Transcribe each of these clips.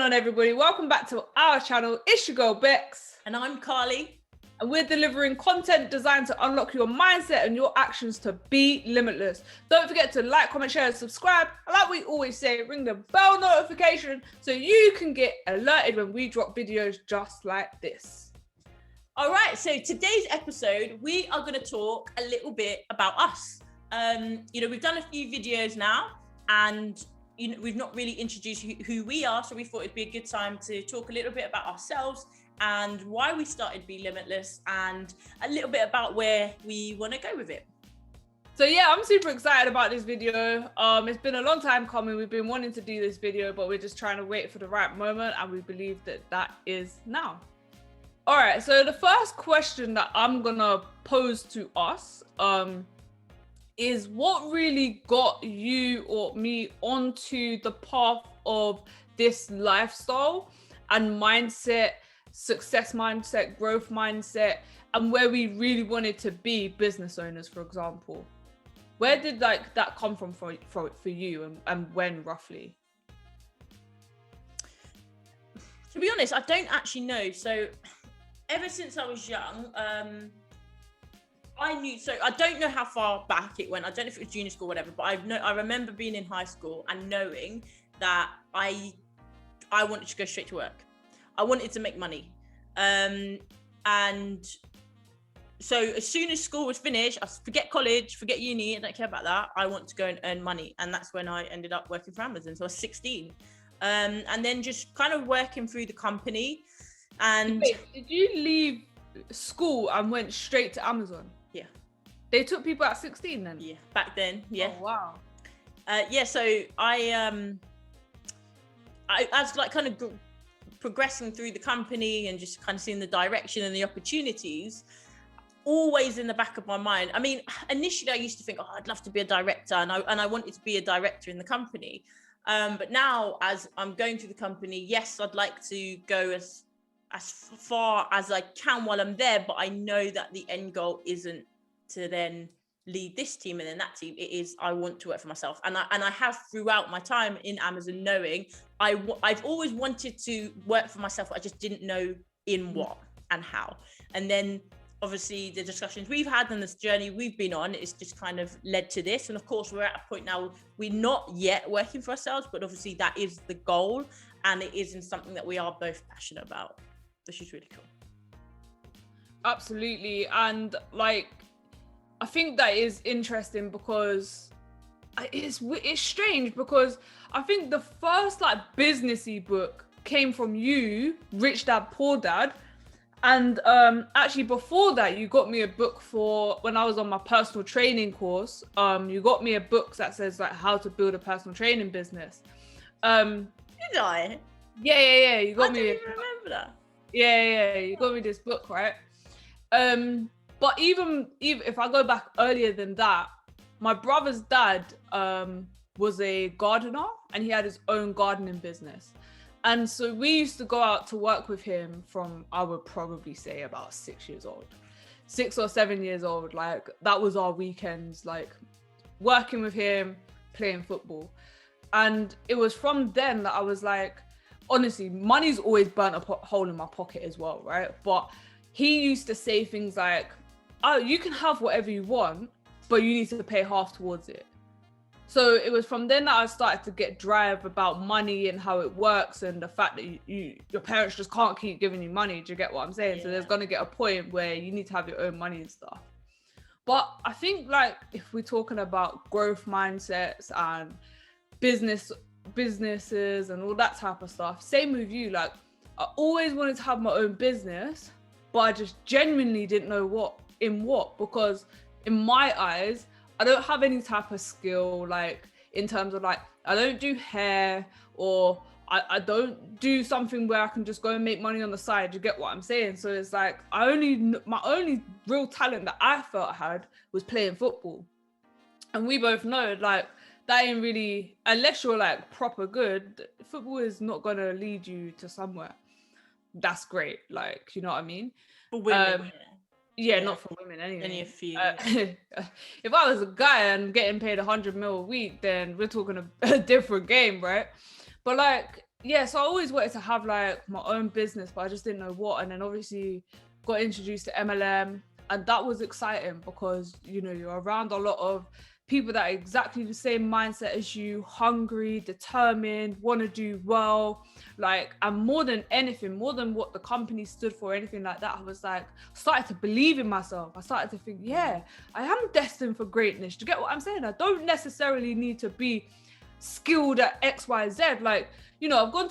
going on, everybody? Welcome back to our channel. It's your girl Bex. And I'm Carly. And we're delivering content designed to unlock your mindset and your actions to be limitless. Don't forget to like, comment, share, and subscribe. And like we always say, ring the bell notification so you can get alerted when we drop videos just like this. All right, so today's episode, we are going to talk a little bit about us. We've done a few videos now, and we've not really introduced who we are, so we thought it'd be a good time to talk a little bit about ourselves and why we started Be Limitless, and a little bit about where we want to go with it. So yeah, I'm super excited about this video. It's been a long time coming. We've been wanting to do this video, but we're just trying to wait for the right moment, and we believe that is now. All right, so the first question that I'm gonna pose to us is what really got you or me onto the path of this lifestyle and mindset, success mindset, growth mindset, and where we really wanted to be business owners, for example. Where did that come from for you, and when roughly? To be honest, I don't actually know. So ever since I was young, I don't know how far back it went. I don't know if it was junior school or whatever, but I remember being in high school and knowing that I wanted to go straight to work. I wanted to make money. And so as soon as school was finished, I forget college, forget uni, I don't care about that. I want to go and earn money. And that's when I ended up working for Amazon. So I was 16. And then just kind of working through the company. And wait, did you leave school and went straight to Amazon? Yeah. They took people at 16 then? Yeah, back then, yeah. Oh, wow. So I was like kind of progressing through the company and just kind of seeing the direction and the opportunities always in the back of my mind. I mean, initially I used to think, I'd love to be a director, and I wanted to be a director in the company. But now as I'm going through the company, yes, I'd like to go as far as I can while I'm there, but I know that the end goal isn't to then lead this team and then that team. It is, I want to work for myself. And I have throughout my time in Amazon, knowing I've always wanted to work for myself. I just didn't know in what and how. And then obviously the discussions we've had and this journey we've been on, it's just kind of led to this. And of course, we're at a point now, we're not yet working for ourselves, but obviously that is the goal. And it isn't something that we are both passionate about, which is really cool. Absolutely. And like, I think that is interesting because it's strange, because I think the first like businessy book came from you, Rich Dad Poor Dad. And actually before that, you got me a book for when I was on my personal training course. You got me a book that says like how to build a personal training business. Did I? Yeah. You got me. I don't even remember that. Yeah. You got me this book, right? But even if I go back earlier than that, my brother's dad was a gardener, and he had his own gardening business. And so we used to go out to work with him from, I would probably say about 6 or 7 years old. Like that was our weekends, like working with him, playing football. And it was from then that I was like, honestly, money's always burnt a hole in my pocket as well, right? But he used to say things like, oh, you can have whatever you want, but you need to pay half towards it. So it was from then that I started to get drive about money and how it works, and the fact that your parents just can't keep giving you money. Do you get what I'm saying? Yeah. So there's going to get a point where you need to have your own money and stuff. But I think like if we're talking about growth mindsets and businesses and all that type of stuff, same with you. Like I always wanted to have my own business, but I just genuinely didn't know what, because in my eyes, I don't have any type of skill, like in terms of like, I don't do hair, or I don't do something where I can just go and make money on the side. You get what I'm saying? So it's like, my only real talent that I felt I had was playing football. And we both know like that ain't really, unless you're like proper good, football is not going to lead you to somewhere that's great. Like, you know what I mean? For women, yeah, not for women anyway. Only a few. If I was a guy and getting paid 100 mil a week, then we're talking a different game, right? But like, yeah, so I always wanted to have like my own business, but I just didn't know what. And then obviously got introduced to MLM, and that was exciting because you're around a lot of people that are exactly the same mindset as you, hungry, determined, want to do well, like, and more than anything, more than what the company stood for, anything like that, I was like, started to believe in myself. I started to think, yeah, I am destined for greatness. Do you get what I'm saying? I don't necessarily need to be skilled at XYZ. Like, I've gone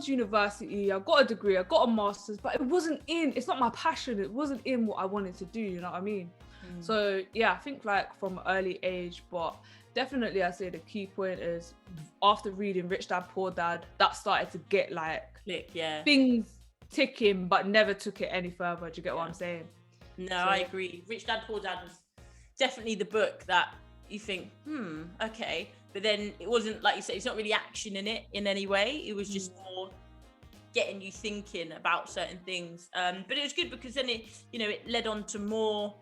to university, I've got a degree, I've got a master's, but it's not my passion. It wasn't in what I wanted to do, you know what I mean? So yeah, I think like from an early age, but definitely I say the key point is after reading Rich Dad Poor Dad, that started to get like things ticking, but never took it any further. Do you get what I'm saying? No, I agree. Rich Dad Poor Dad was definitely the book that you think, okay. But then it wasn't, like you said, it's not really action in it in any way. It was just more getting you thinking about certain things. But it was good because then it led on to more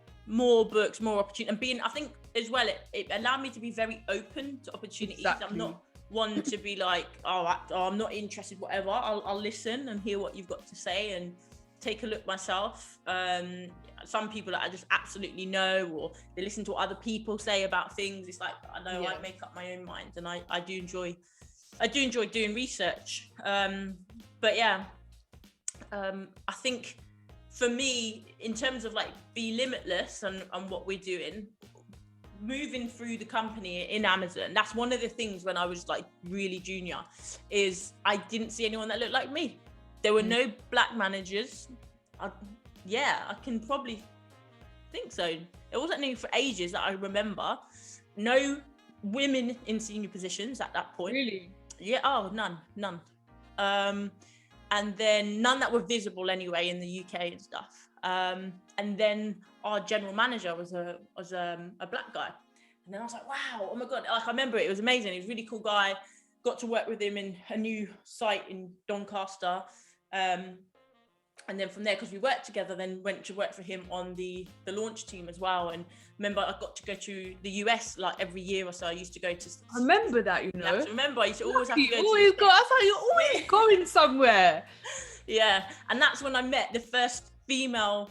books, more opportunity, and I think as well, it allowed me to be very open to opportunities. Exactly. I'm not one to be like, I'm not interested, whatever. I'll listen and hear what you've got to say and take a look myself. Some people that I just absolutely know, or they listen to what other people say about things. It's like, I know I make up my own mind, and I do enjoy doing research. But yeah, I think for me, in terms of like Be Limitless and what we're doing, moving through the company in Amazon, that's one of the things when I was like really junior, is I didn't see anyone that looked like me. There were no black managers. I can probably think so. It wasn't new for ages that I remember. No women in senior positions at that point. Really? Yeah. Oh, none. And then none that were visible anyway in the UK and stuff. And then our general manager was a black guy. And then I was like, wow, oh my God. Like, I remember it was amazing. He was a really cool guy. Got to work with him in a new site in Doncaster. And then from there, because we worked together, then went to work for him on the launch team as well. And remember, I got to go to the US like every year or so. I used to go to. I remember that, Remember, I used to always have to go. I thought you're always going somewhere. Yeah, and that's when I met the first female.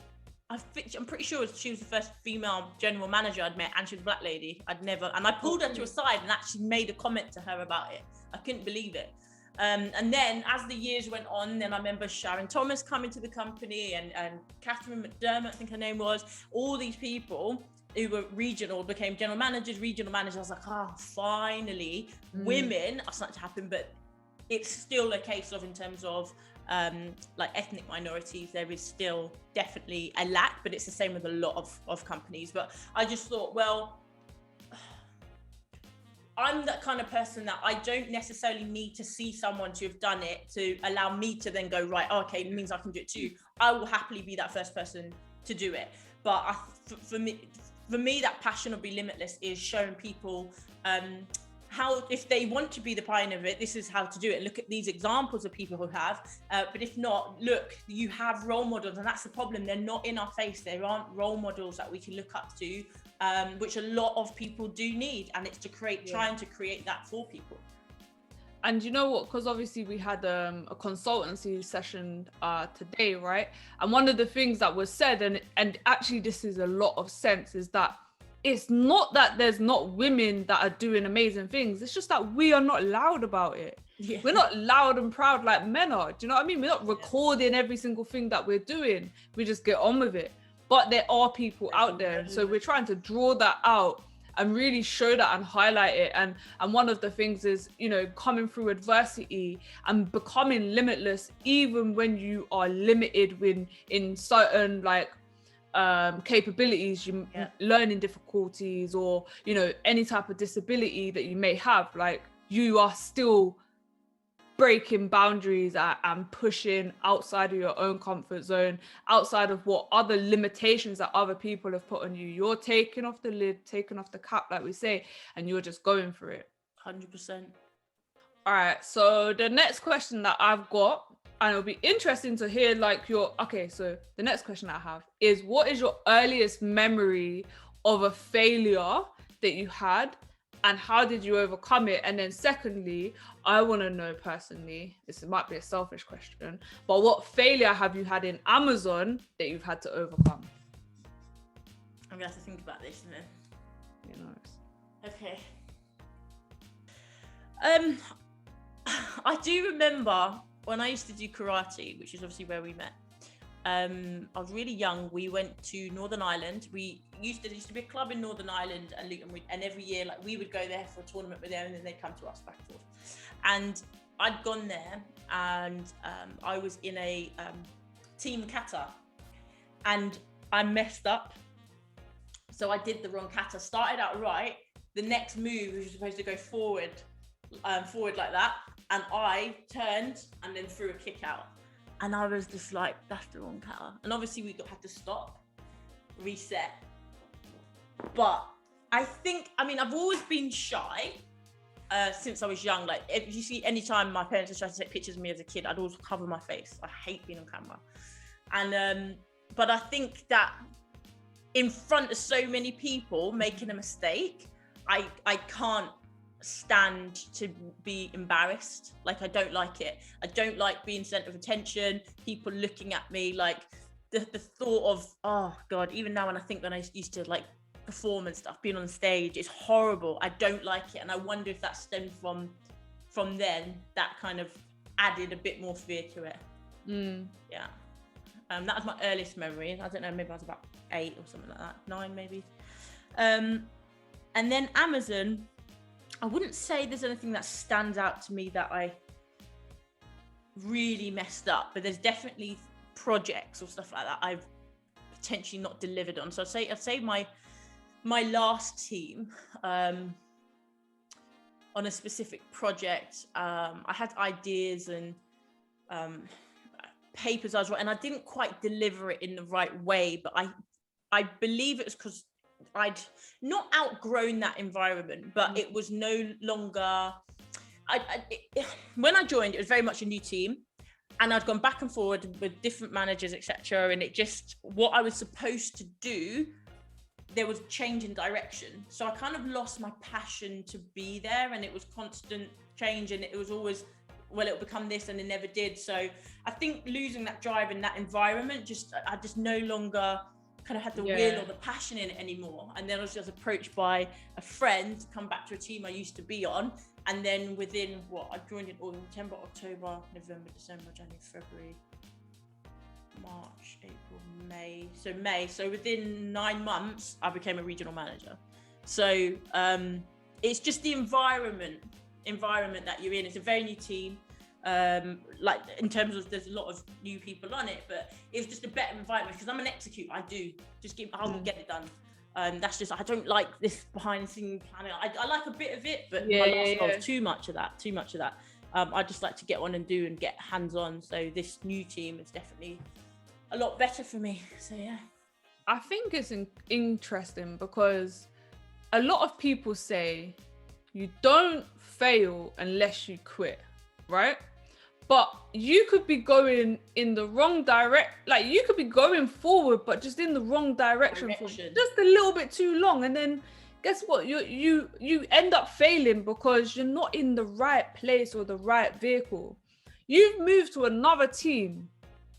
I'm pretty sure she was the first female general manager I'd met, and she was a black lady. And I pulled her to a side and actually made a comment to her about it. I couldn't believe it. And then as the years went on, then I remember Sharon Thomas coming to the company and Catherine McDermott, I think her name was, all these people who were regional became general managers. I was like, finally, women are starting to happen, but it's still a case of, in terms of like ethnic minorities, there is still definitely a lack, but it's the same with a lot of companies. But I just thought, well, I'm that kind of person that I don't necessarily need to see someone to have done it to allow me to then go, right, okay, it means I can do it too. I will happily be that first person to do it. But for me, that passion of Be Limitless is showing people how, if they want to be the pioneer of it, this is how to do it. Look at these examples of people who have, but if not, look, you have role models, and that's the problem. They're not in our face. There aren't role models that we can look up to, which a lot of people do need, and it's trying to create that for people. And you know what, because obviously we had a consultancy session today, right? And one of the things that was said, and actually this is a lot of sense, is that it's not that there's not women that are doing amazing things. It's just that we are not loud about it. Yeah. We're not loud and proud like men are. Do you know what I mean? We're not recording every single thing that we're doing. We just get on with it. But there are people out there. So we're trying to draw that out and really show that and highlight it. And one of the things is, coming through adversity and becoming limitless, even when you are limited in certain capabilities, learning difficulties, or any type of disability that you may have, like, you are still breaking boundaries and pushing outside of your own comfort zone, outside of what other limitations that other people have put on you. You're taking off the lid, taking off the cap, like we say, and you're just going for it. 100%. All right, so the next question that I've got, and it'll be interesting to hear so the next question I have is, what is your earliest memory of a failure that you had, and how did you overcome it? And then secondly, I want to know personally, this might be a selfish question, but what failure have you had in Amazon that you've had to overcome? I'm gonna have to think about this, and then. You know. Okay. I do remember when I used to do karate, which is obviously where we met. I was really young. We went to Northern Ireland. There used to be a club in Northern Ireland, and every year, like, we would go there for a tournament with them, and then they'd come to us back and forth. And I'd gone there, and I was in a team kata, and I messed up. So I did the wrong kata. Started out right. The next move was supposed to go forward like that, and I turned and then threw a kick out. And I was just like, that's the wrong kata. And obviously we had to stop, reset. But I've always been shy since I was young. Like, if you see, anytime my parents would try to take pictures of me as a kid, I'd always cover my face. I hate being on camera. And but I think that in front of so many people making a mistake, I can't stand to be embarrassed. Like, I don't like it. I don't like being center of attention, people looking at me. Like, the thought of, oh God, even now when I used to like perform and stuff, being on stage, it's horrible. I don't like it. And I wonder if that stemmed from then, that kind of added a bit more fear to it. Yeah. That was my earliest memory. I don't know, maybe I was about 8 or something like that, 9 maybe. And then Amazon, I wouldn't say there's anything that stands out to me that I really messed up, but there's definitely projects or stuff like that I've potentially not delivered on. So I'd say my last team, on a specific project, I had ideas and papers I was writing, and I didn't quite deliver it in the right way, but I believe it was because I'd not outgrown that environment, but it was no longer, when I joined, it was very much a new team, and I'd gone back and forward with different managers, etc. And it just, what I was supposed to do, there was change in direction. So I kind of lost my passion to be there, and it was constant change, and it was always, well, it'll become this, and it never did. So I think losing that drive in that environment, I just no longer kind of had the will or the passion in it anymore. And then I was just approached by a friend to come back to a team I used to be on. And then within I joined in September, October, November, December, January, February, March, April, May. So May. So within 9 months, I became a regional manager. So it's just the environment that you're in. It's a very new team. Like, in terms of, there's a lot of new people on it, but it was just a better environment because I'm an executor. I'll get it done. That's just, I don't like this behind the scenes planning. I like a bit of it, but my last role was too much of that. I just like to get on and do and get hands on. So this new team is definitely a lot better for me. So yeah. I think it's interesting because a lot of people say you don't fail unless you quit, right? But you could be going in the wrong you could be going forward, but just in the wrong direction for just a little bit too long. And then guess what? You end up failing because you're not in the right place or the right vehicle. You've moved to another team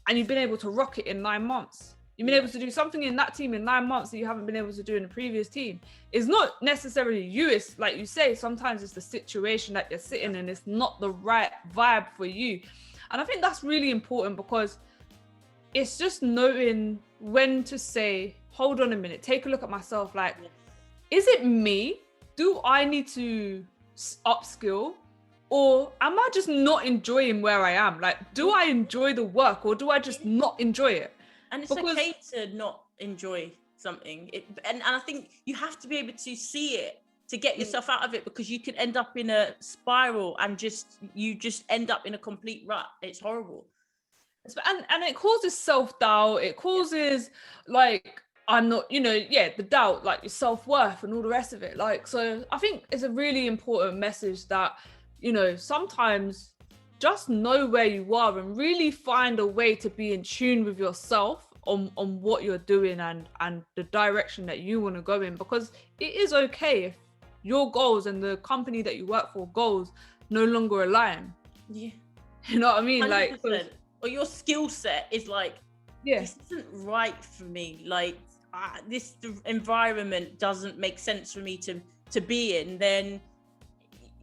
and you've been able to rock it in 9 months. You've been able to do something in that team in 9 months that you haven't been able to do in the previous team. It's not necessarily you. It's like you say, sometimes it's the situation that you're sitting in. It's not the right vibe for you. And I think that's really important because it's just knowing when to say, hold on a minute, take a look at myself. Like, is it me? Do I need to upskill? Or am I just not enjoying where I am? Like, do I enjoy the work or do I just not enjoy it? And it's okay to not enjoy something. And I think you have to be able to see it to get yourself out of it, because you can end up in a spiral and you just end up in a complete rut. It's horrible. And it causes self-doubt. It causes like, I'm not, the doubt, like your self-worth and all the rest of it. Like, so I think it's a really important message that, sometimes just know where you are and really find a way to be in tune with yourself on what you're doing and the direction that you want to go in, because it is okay if your goals and the company that you work for goals no longer align. Yeah. You know what I mean? 100%. Like, or your skill set is like, yeah, this isn't right for me. Like, this environment doesn't make sense for me to be in. Then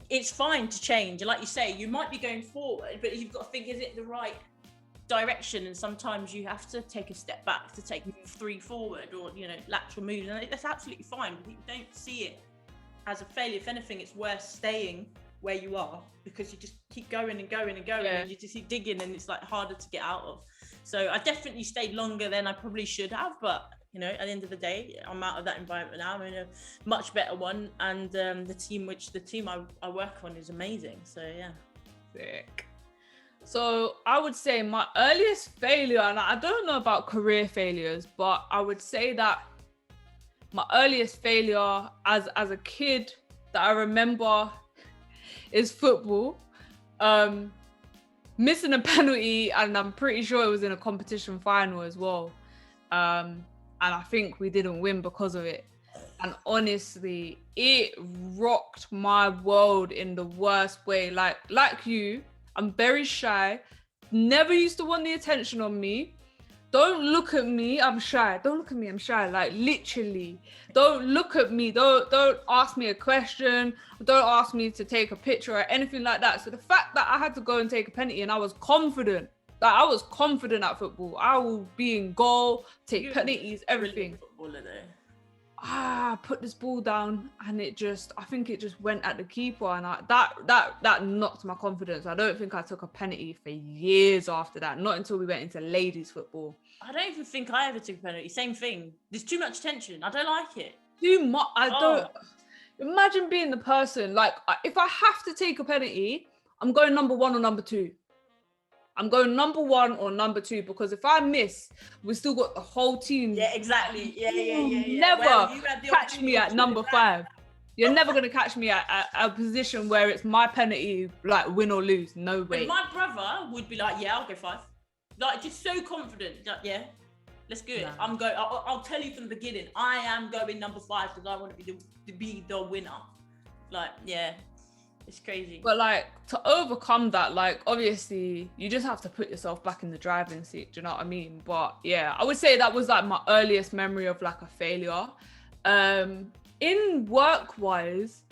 it's fine to change. And like you say, you might be going forward, but you've got to think, is it the right direction? And sometimes you have to take a step back to take 3 forward, or, you know, lateral moves. And that's absolutely fine. But you don't see it as a failure. If anything, it's worth staying where you are, because you just keep going and going and going, and you just keep digging, and it's like harder to get out of. So I definitely stayed longer than I probably should have, but you know, at the end of the day, I'm out of that environment now. I'm in a much better one, and the team I work on is amazing. So yeah. Sick. So I would say my earliest failure, and I don't know about career failures, but I would say that my earliest failure as a kid that I remember is football. Missing a penalty, and I'm pretty sure it was in a competition final as well. And I think we didn't win because of it. And honestly, it rocked my world in the worst way. Like you, I'm very shy, never used to want the attention on me. Don't look at me, I'm shy. Don't look at me, I'm shy. Like literally, don't look at me. Don't ask me a question. Don't ask me to take a picture or anything like that. So the fact that I had to go and take a penalty, and I was confident, like I was confident at football. I will be in goal, take penalties, everything. Footballer though. Put this ball down, and I think it just went at the keeper, and that knocked my confidence. I don't think I took a penalty for years after that, not until we went into ladies football. I don't even think I ever took a penalty. Same thing. There's too much tension. I don't like it. Too much. Don't imagine being the person, like, if I have to take a penalty, I'm going number 1 or number 2. I'm going number 1 or number 2, because if I miss, we still got the whole team. Yeah, exactly. Yeah. Never catch me at number 5. You're never going to catch me at a position where it's my penalty, like win or lose. No way. But my brother would be like, yeah, I'll go 5. Like, just so confident. Like, yeah, let's do it. I'm going. I'll tell you from the beginning. I am going number 5 because I want to be the winner. Like, yeah. It's crazy. But like, to overcome that, like, obviously you just have to put yourself back in the driving seat. Do you know what I mean? But yeah, I would say that was like my earliest memory of like a failure. In work wise,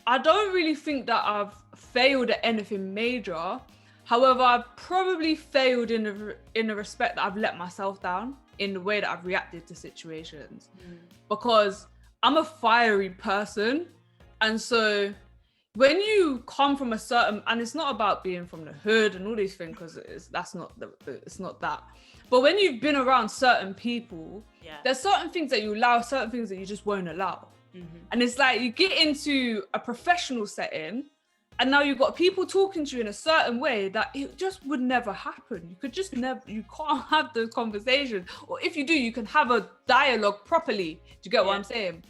I don't really think that I've failed at anything major. However, I've probably failed in the respect that I've let myself down in the way that I've reacted to situations, because I'm a fiery person. And so when you come from a certain, and it's not about being from the hood and all these things, because it's not that. But when you've been around certain people, there's certain things that you allow, certain things that you just won't allow. And it's like you get into a professional setting, and now you've got people talking to you in a certain way that it just would never happen. You could just never, you can't have those conversations. Or if you do, you can have a dialogue properly. Do you get what I'm saying?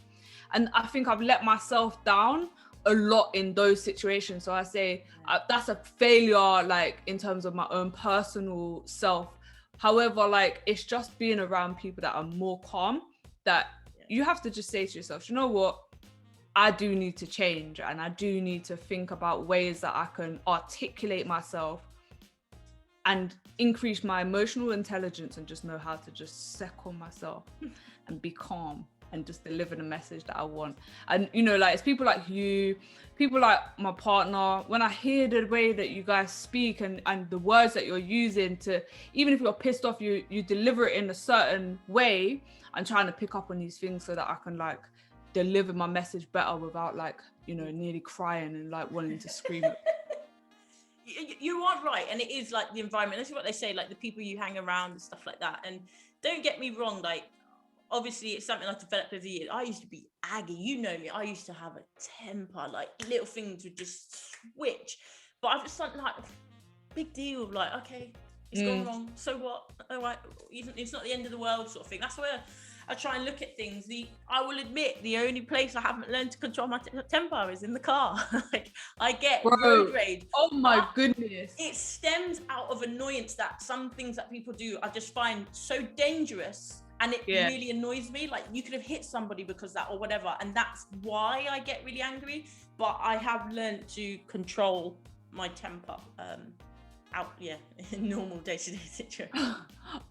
And I think I've let myself down a lot in those situations. So I say that's a failure, like in terms of my own personal self. However, like, it's just being around people that are more calm, that you have to just say to yourself, you know what? I do need to change, and I do need to think about ways that I can articulate myself and increase my emotional intelligence, and just know how to just second myself and be calm and just deliver the message that I want. And, you know, like, it's people like you, people like my partner, when I hear the way that you guys speak and the words that you're using to, even if you're pissed off, you deliver it in a certain way. I'm trying to pick up on these things so that I can, like, deliver my message better without, like, you know, nearly crying and like wanting to scream. You are right, and it is like the environment. This is what they say, like the people you hang around and stuff like that. And don't get me wrong, like, obviously it's something I've developed over the years. I used to be aggy, you know me. I used to have a temper, like little things would just switch. But I've just like big deal, like, okay, it's gone wrong, so what? All right, even it's not the end of the world, sort of thing. That's where I try and look at things. I will admit, the only place I haven't learned to control my temper is in the car. Like, I get road rage. Oh my goodness. It stems out of annoyance that some things that people do I just find so dangerous And it really annoys me. Like, you could have hit somebody because that or whatever. And that's why I get really angry. But I have learned to control my temper in normal day-to-day situations.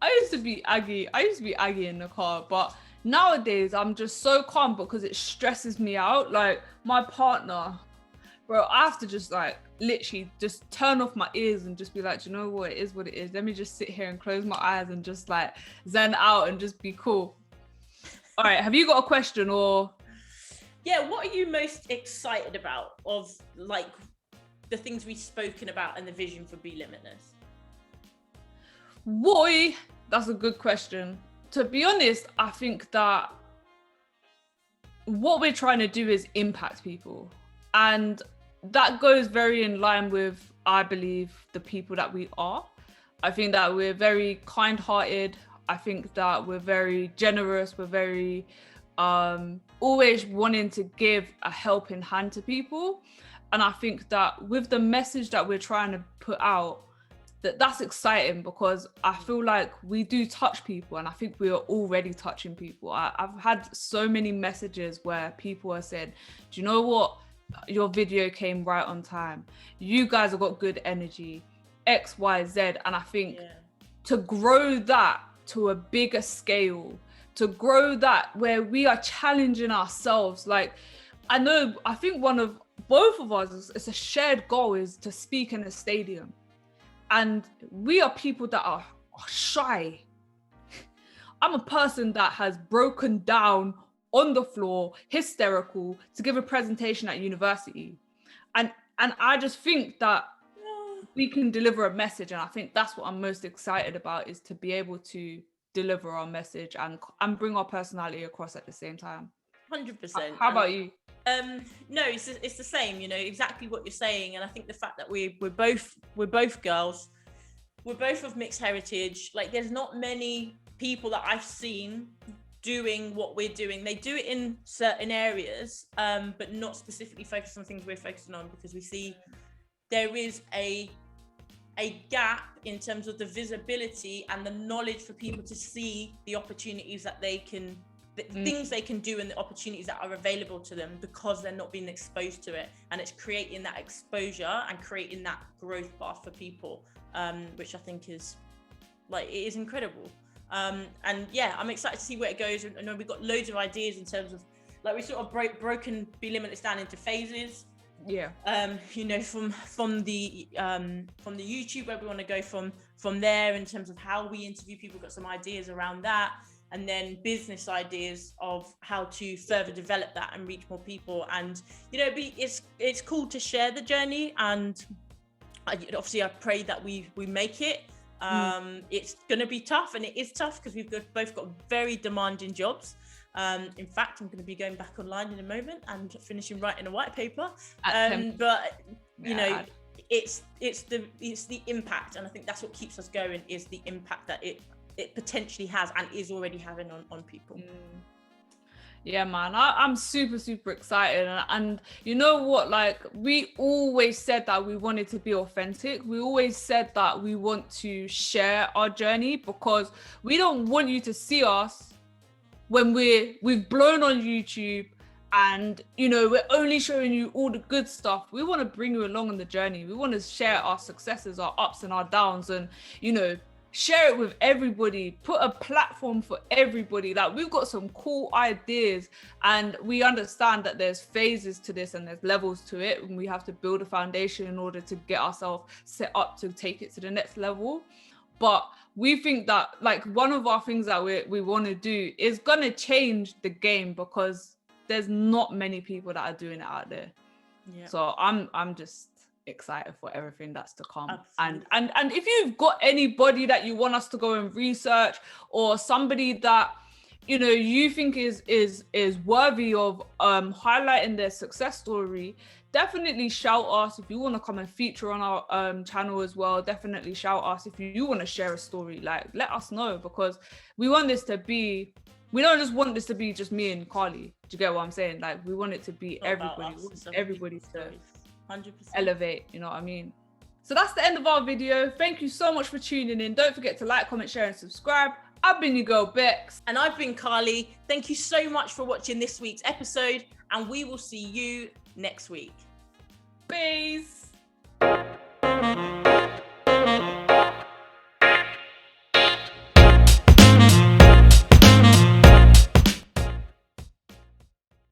I used to be aggy in the car, but nowadays I'm just so calm because it stresses me out. Like, my partner, bro, I have to just like literally just turn off my ears and just be like, you know what, it is what it is. Let me just sit here and close my eyes and just like zen out and just be cool. All right, have you got a question or? Yeah, what are you most excited about of like the things we've spoken about and the vision for Be Limitless? Boy, that's a good question. To be honest, I think that what we're trying to do is impact people. And that goes very in line with, I believe, the people that we are. I think that we're very kind-hearted. I think that we're very generous. We're very always wanting to give a helping hand to people. And I think that with the message that we're trying to put out, that's exciting because I feel like we do touch people, and I think we are already touching people. I've had so many messages where people have said, do you know what? Your video came right on time. You guys have got good energy, X, Y, Z. And I think to grow that to a bigger scale, to grow that where we are challenging ourselves. Like, I think both of us, it's a shared goal, is to speak in a stadium. And we are people that are shy. I'm a person that has broken down on the floor, hysterical, to give a presentation at university. And I just think that we can deliver a message. And I think that's what I'm most excited about, is to be able to deliver our message and bring our personality across at the same time. 100%. How about you? No, it's the same, exactly what you're saying. And I think the fact that we're both girls, we're both of mixed heritage. Like, there's not many people that I've seen doing what we're doing. They do it in certain areas, but not specifically focused on things we're focusing on, because we see there is a gap in terms of the visibility and the knowledge for people to see the opportunities that they can, things they can do and the opportunities that are available to them, because they're not being exposed to it. And it's creating that exposure and creating that growth path for people, which I think is it is incredible. And yeah, I'm excited to see where it goes. I know we've got loads of ideas in terms of, like, we sort of broken Be Limitless down into phases. Yeah. From the YouTube, where we want to go from there in terms of how we interview people, got some ideas around that, and then business ideas of how to further develop that and reach more people. And it's cool to share the journey, and obviously I pray that we make it. It's gonna be tough, and it is tough because we've both got very demanding jobs. In fact, I'm going to be going back online in a moment and finishing writing a white paper. But it's the impact, and I think that's what keeps us going, is the impact that it potentially has and is already having on people. Yeah, man, I'm super, super excited. And you know what, like, we always said that we wanted to be authentic. We always said that we want to share our journey, because we don't want you to see us when we've blown on YouTube and, we're only showing you all the good stuff. We want to bring you along on the journey. We want to share our successes, our ups and our downs, and, share it with everybody, put a platform for everybody. Like, we've got some cool ideas, and we understand that there's phases to this and there's levels to it, and we have to build a foundation in order to get ourselves set up to take it to the next level. But we think that, like, one of our things that we want to do is going to change the game, because there's not many people that are doing it out there. Yeah. So I'm just excited for everything that's to come. Absolutely. And if you've got anybody that you want us to go and research, or somebody that you think is worthy of highlighting their success story, definitely shout us. If you want to come and feature on our channel as well, definitely shout us. If you want to share a story, like, let us know, because we want this to be, we don't just want this to be just me and Carly. Do you get what I'm saying? Like, we want it to be everybody. We want everybody to 100% elevate, you know what I mean? So that's the end of our video. Thank you so much for tuning in. Don't forget to like, comment, share, and subscribe. I've been your girl, Bex. And I've been Carly. Thank you so much for watching this week's episode, and we will see you next week. Peace.